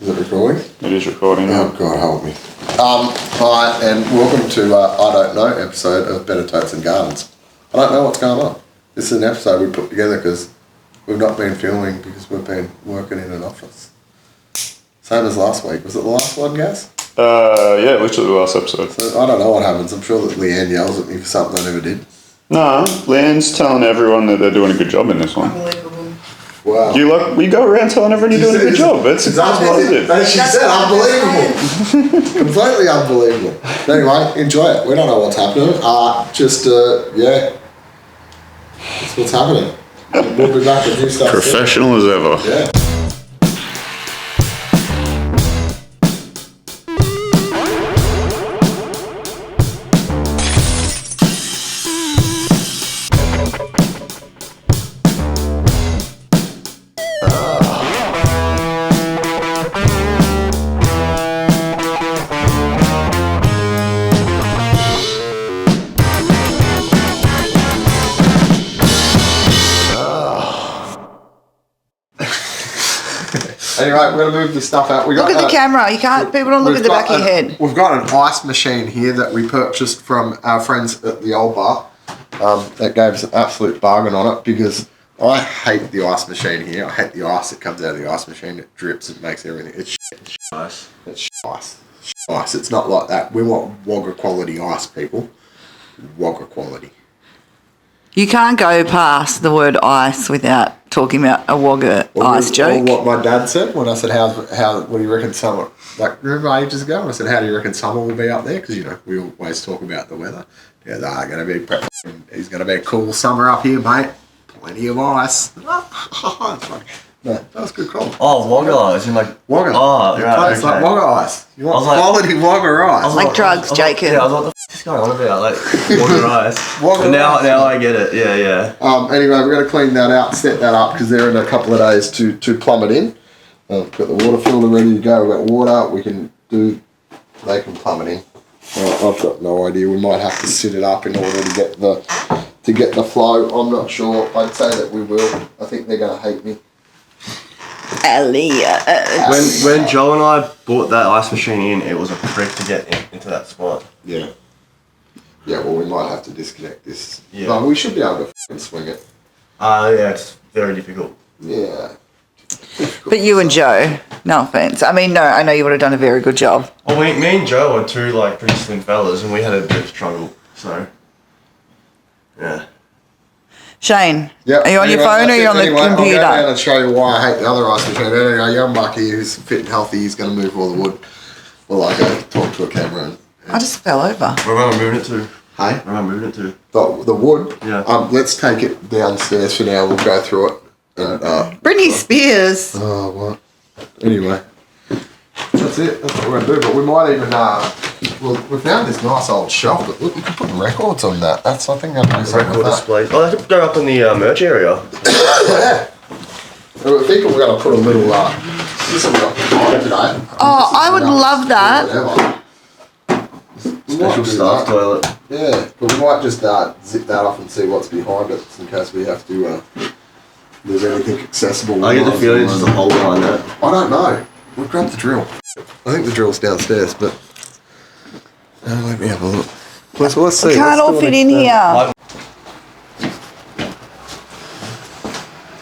Is it recording? It is recording. Oh God, help me. Hi, and welcome to I Don't Know episode of Better Totes and Gardens. I don't know what's going on. This is an episode we put together because we've not been filming because we've been working in an office. Same as last week. Was it the last one, guys? Yeah, literally the last episode. So I don't know what happens. I'm sure that Leanne yells at me for something I never did. No, Leanne's telling everyone that they're doing a good job in this one. Unbelievable. Wow. You go around telling everyone you're doing a good job. It's positive. She said unbelievable. Completely unbelievable. But anyway, enjoy it. We don't know what's happening. Yeah. That's what's happening. We'll be back with new stuff. Professional as ever. Yeah. Anyway, we're going to move the stuff out. Look at the camera. You can't. People don't look at the back of your head. We've got an ice machine here that we purchased from our friends at the old bar. That gave us an absolute bargain on it because I hate the ice machine here. I hate the ice that comes out of the ice machine. It drips. It makes everything. It's Nice. It's ice. Ice. It's not like that. We want Wagga quality ice, people. Wagga quality. You can't go past the word ice without talking about a Wagga ice joke. Or what my dad said when I said, what do you reckon summer? Like, remember ages ago when I said, how do you reckon summer will be up there? Because, we always talk about the weather. He goes, he's going to be a cool summer up here, mate. Plenty of ice. It's funny. No, that was a good call. Oh, Wagga ice. You're like, Wagga. Oh, right, It's like Wagga ice. You want like, quality Wagga ice. Like drugs, Jacob. Yeah, I was like, what the f*** is going on about? Like, Wagga ice. Wagga now ice. I get it. Yeah. Anyway, we're going to clean that out, set that up, because they're in a couple of days to plumb it in. We've got the water filter ready to go. We've got water. They can plumb it in. I've got no idea. We might have to sit it up in order to get the flow. I'm not sure. I'd say that we will. I think they're going to hate me. When Joe and I bought that ice machine in, it was a prick to get into that spot. Yeah. Yeah, well, we might have to disconnect this. Yeah. But we should be able to f***ing swing it. Yeah, it's very difficult. Yeah. But you and Joe, no offence. I mean, no, I know you would have done a very good job. Well, me and Joe are two, pretty slim fellas, and we had a bit of struggle, so... Yeah. Shane, Yep. are you on your phone or are you on the computer? I'll go down and show you why I hate the other ice machine. Anyway, young Bucky, who's fit and healthy, he's going to move all the wood. Well, I go talk to a camera and... I just fell over. Where am I moving it to? Hey? Where am I moving it to? The wood? Yeah. Let's take it downstairs for now. We'll go through it. And, Britney Spears. Oh, what? Anyway. That's it. That's what we're going to do. But we might even... we found this nice old shelf, but look, you can put records on that. I think I'm going to do something Record with display. Oh, they could go up in the merch area. Yeah. I think we're going to put a little... this will be on today. Oh, I would love that. Special staff toilet. Yeah, but we might just zip that off and see what's behind it, in case we have to... there's anything accessible. I get the feeling there's just a hole behind that. I don't know. We'll grab the drill. I think the drill's downstairs, but... let me have a look. Let's see. We can't all fit in here.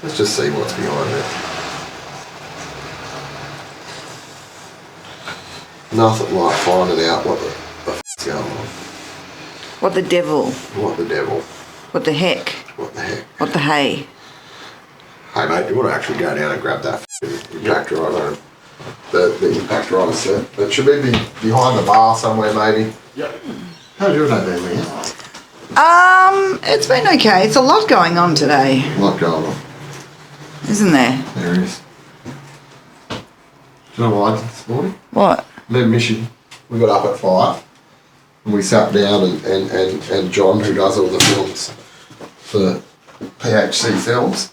Let's just see what's behind it. Nothing like finding out what the f***'s going on. What the devil? What the devil. What the heck? What the heck. What the hay? Hey mate, you want to actually go down and grab that impact driver, the impact driver set. It should be behind the bar somewhere maybe. Yep. How's your day been, Leanne? It's been okay. It's a lot going on today, A lot going on. isn't there? There is. Do you know what I did this morning? What? Their mission. We got up at 5 and we sat down and John, who does all the films for PHC Films,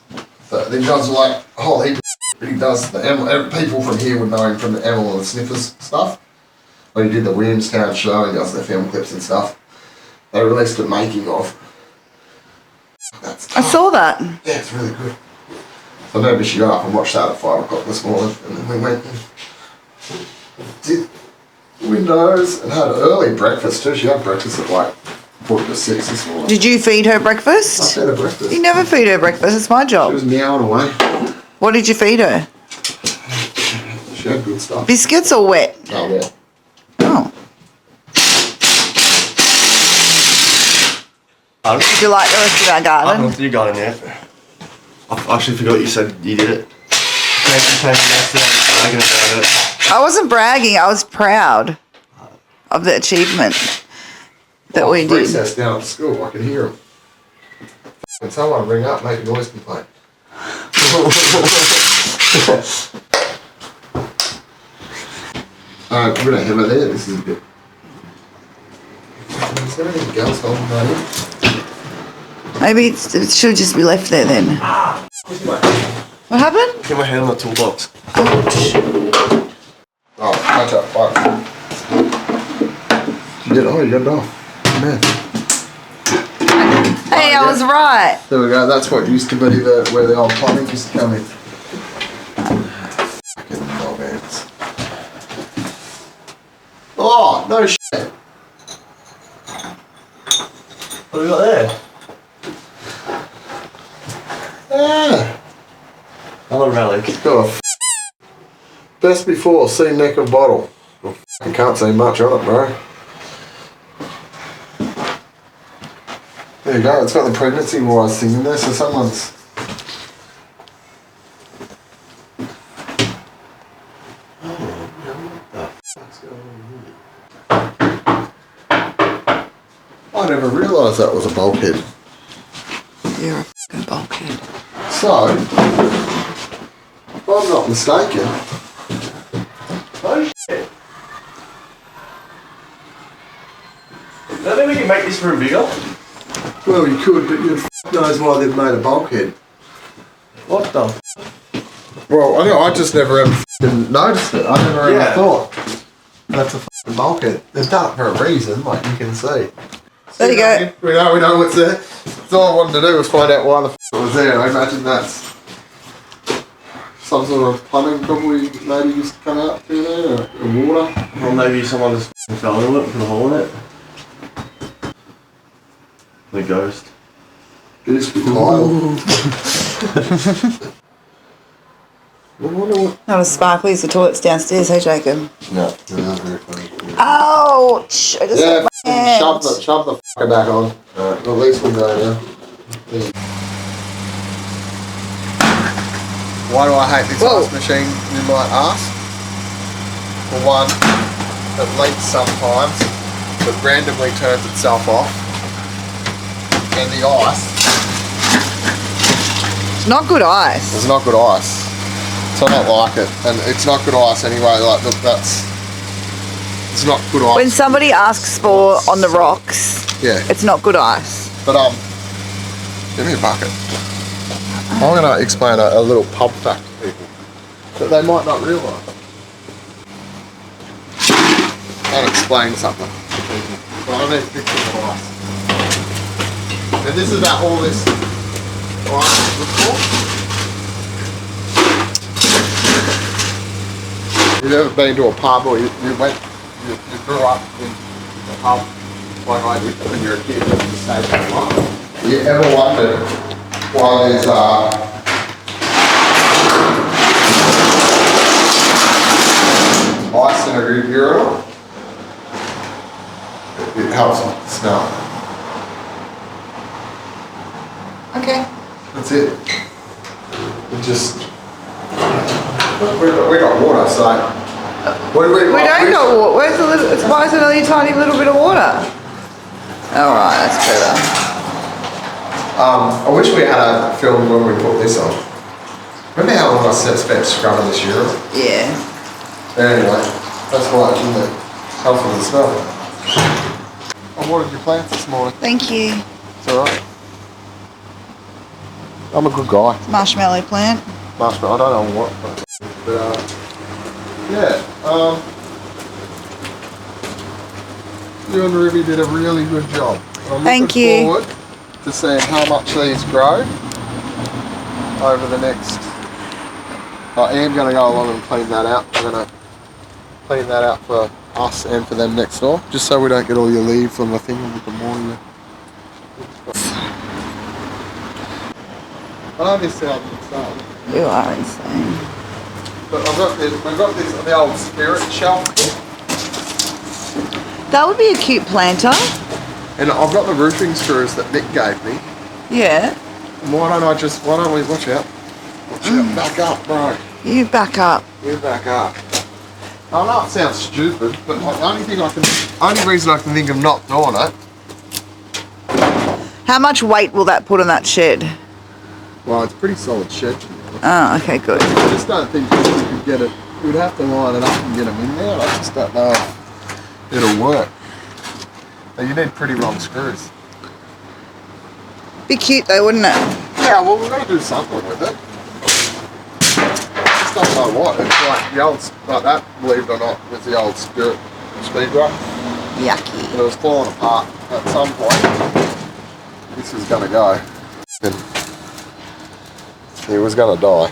he does like a whole heap of he does people from here would know him from the Emil and the Sniffers stuff. When he did the Williamstown show and does the film clips and stuff. They released the making of. That's tough. I saw that. Yeah, it's really good. So maybe she got up and watched that at 5 o'clock this morning, and then we went and did windows and had an early breakfast too. She had breakfast at like 4 to 6 this morning. Did you feed her breakfast? I fed her breakfast. You never feed her breakfast. It's my She job. was meowing away. What did you feed her? She had good stuff. Biscuits or wet? Oh, yeah. Oh. Did you like the rest of our I haven't garden? looked at your garden yet. I actually forgot you said you did it. Thank you yesterday, bragging about it. I wasn't bragging. I was proud of the achievement that we did. Recess down at school, I could hear him. And someone ring up, make a noise complaint. Alright, we're gonna have it there. This is a bit. Is there anything else holding that in? Maybe it should just be left there then. What happened? Get my hand on the toolbox. Oh, catch up, fuck. You did, oh, you got it off. Man. Hey, I was right. There we go, that's what used to be where the old plumbing used to come in. Fucking dog ants. Oh, no shit. What have we got there? Yeah. Another relic. Got a best before, see neck of bottle. Well, I can't see much on it, bro. There you go, it's got the pregnancy wise thing in there, so someone's. I never realised that was a bulkhead. You're a fucking bulkhead. So, if I'm not mistaken. Oh shit. Don't think we can make this room bigger? Well, you could, but who knows why they've made a bulkhead. What the? Well, I just never ever noticed it. I never ever Yeah. thought that's a bulkhead. They've done it for a reason, like you can see. There you go. We know what's there. So all I wanted to do was find out why the it was there. I imagine that's some sort of plumbing probably maybe used to come out through there, or water. Or maybe someone just fell into it and put a hole in it. The ghost. Just with tile. I wonder what. Not as sparkly as the toilets downstairs, hey Jacob? No, that's very funny. Ouch! I just Yeah, hit my hand. shove the fucker back on. At least we'll go now. Why do I hate this Whoa. ice machine, you might ask? For one, it leaks sometimes, but randomly turns itself off. And the ice, It's not good ice. it's not good ice. So I don't like it. And it's not good ice anyway, like look, it's not good ice. When somebody asks for on the rocks, Yeah. it's not good ice. But give me a bucket. I'm going to explain a little pub fact to people that they might not realise. I'll explain something to people. But I need pictures of ice. And this is about all this ice is good for. You've ever been to a pub or you grew up in a pub like I did when you were a kid and you stayed that long? You ever wondered why there's ice in a urinal? It helps with the smell. Okay. That's it. It just. We got water, so. We don't got water. Where's the little? Why is it only a tiny little bit of water? All right, that's better. I wish we had a film when we put this on. Remember how long I spent scrubbing this urinal? Yeah. Anyway, that's why it didn't help with the smell. I watered your plants this morning. Thank you. It's alright. I'm a good guy. Marshmallow plant. Marshmallow, I don't know what. But, yeah. You and Ruby did a really good job. I'm Thank looking you. forward to seeing how much these grow over the next. I am going to go along and clean that out. I'm going to clean that out for us and for them next door, just so we don't get all your leaves on the thing with the morning. I know this sounds insane. You are insane. But I've got this the old spirit shelf. That would be a cute planter. And I've got the roofing screws that Nick gave me. Yeah. Why don't we watch out? Watch out, back up, bro. You back up. You back up. I know it sounds stupid, but the only reason I can think of not doing it. How much weight will that put on that shed? Well, it's a pretty solid shed. Oh, okay, good. I just don't think you could get it. We'd have to line it up and get them in there. I just don't know if it'll work. But you need pretty long screws. Be cute though, wouldn't it? Yeah, well, we've got to do something with it. I just don't know what. It's like the old, like that, believe it or not, was the old Spirit speedway. Yucky. And it was falling apart at some point. This was going to go. And he was going to die.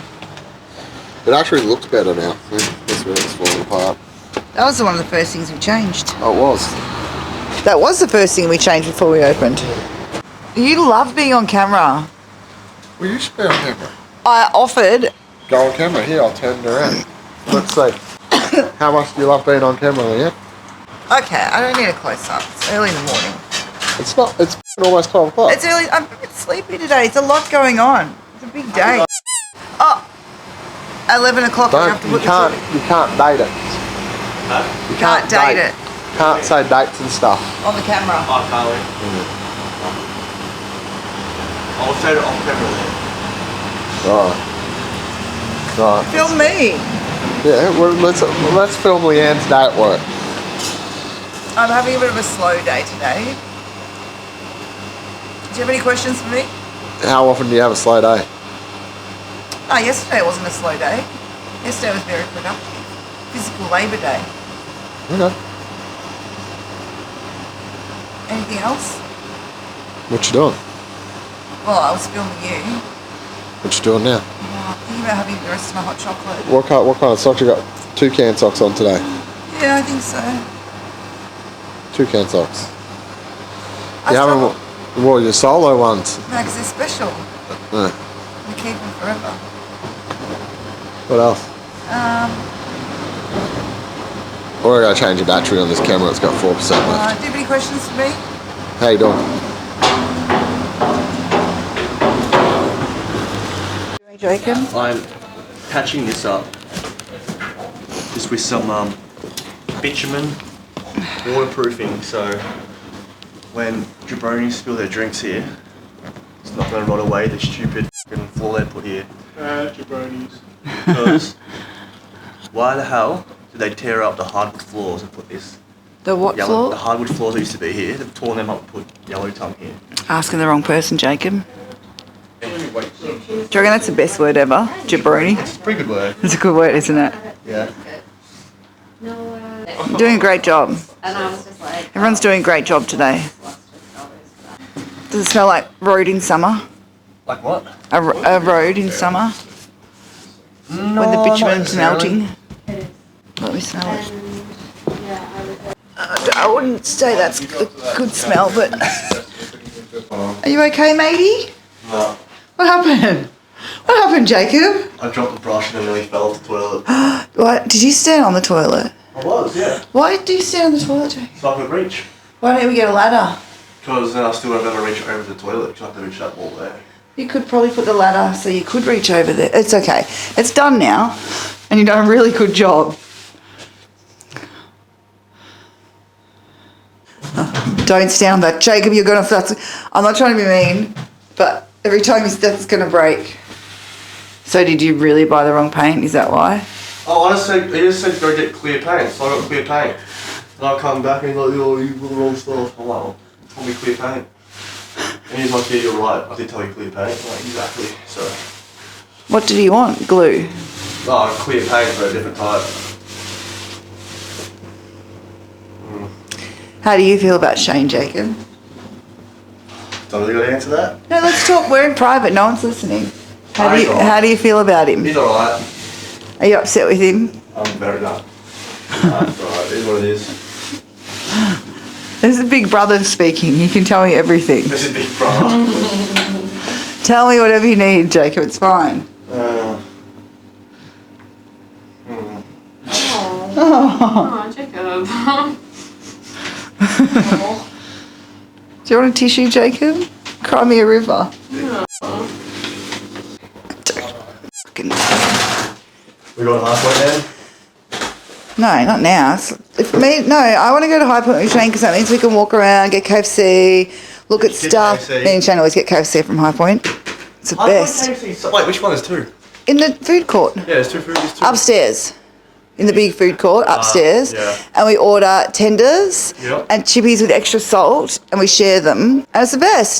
It actually looks better now. This where it's falling apart. That was one of the first things we changed. Oh, it was. That was the first thing we changed before we opened. You love being on camera. Well, you should be on camera. I offered. Go on camera. Here, I'll turn it around. Let's see. How much do you love being on camera, Leanne? Okay, I don't need a close-up. It's early in the morning. It's not. It's almost 12 o'clock. It's early. I'm a bit sleepy today. It's a lot going on. It's a big day. Oh, 11 o'clock. I have to You put can't date it. You can't date it Can't say dates and stuff. on the camera. I can't wait. I'll say it off camera then. Right. Film me. Yeah, well, let's film Leanne's day at work. I'm having a bit of a slow day today. Do you have any questions for me? How often do you have a slow day? Oh, yesterday wasn't a slow day. Yesterday was very productive. Physical labour day. Okay. Anything else? What you doing? Well, I was filming you. What you doing now? Oh, I'm thinking about having the rest of my hot chocolate. What kind of socks you got? Toucan socks on today. Yeah, I think so. Toucan socks. I You still- haven't. Well, your solo ones. No, because they're special. No. We keep them forever. What else? Or I gotta change the battery on this camera. It's got 4% left. Do you have any questions for me? How you doing? Jacob? I'm patching this up just with some bitumen waterproofing, so when jabronis spill their drinks here, it's not going to rot away the stupid fucking floor they put here. Jabronis. Because why the hell did they tear up the hardwood floors and put this The what yellow, floor? the hardwood floors that used to be here, they've torn them up and put yellow tongue here. Asking the wrong person, Jacob. Do you reckon that's the best word ever? Jabroni? It's a pretty good word. It's a good word, isn't it? Yeah. You're doing a great job. Everyone's doing a great job today. Does it smell like road in summer? Like what? A road in summer? No, When the not bitumen's necessarily. melting? Let me smell it. I wouldn't say that's a good smell, but... Are you okay, matey? No. What happened? What happened, Jacob? I dropped the brush and I nearly fell off the toilet. What? Did you stand on the toilet? I was, yeah. Why do you stand on the toilet, Jacob? So I could reach. Why don't we get a ladder? Because then I still won't be able to reach over the toilet because I have to reach that wall there. You could probably put the ladder so you could reach over there. It's okay. It's done now, and you've done a really good job. Don't stand on that. Jacob, you're going to... I'm not trying to be mean, but every time you step, it's going to break. So did you really buy the wrong paint? Is that why? Oh, honestly, he just said to go get clear paint, so I got clear paint. And I come back and he's like, oh, you got the wrong stuff. I'm like, well, told me clear paint. And he's like, yeah, you're right, I did tell you clear paint. I'm like, exactly, so. What did you want? Glue? Oh, clear paint, but a different type. How do you feel about Shane, Jacob? Don't really got to answer that? No, let's talk. We're in private. No one's listening. How do you feel about him? He's alright. Are you upset with him? I'm very done. That's alright, it is what it is. This is Big Brother speaking. You can tell me everything. This is big brah. Tell me whatever you need, Jacob. It's fine. Oh, Jacob. Do you want a tissue, Jacob? Cry me a river. Fucking- We got halfway then? No, not now. No, I want to go to High Point with Shane because that means we can walk around, get KFC, look at Get stuff. KFC. Me and Shane always get KFC from High Point. It's the best. Wait, which one is two? In the food court. Yeah, there's two food. There's two. Upstairs. In the big food court, upstairs. Yeah. And we order tenders Yep. and chippies with extra salt and we share them. And it's the best.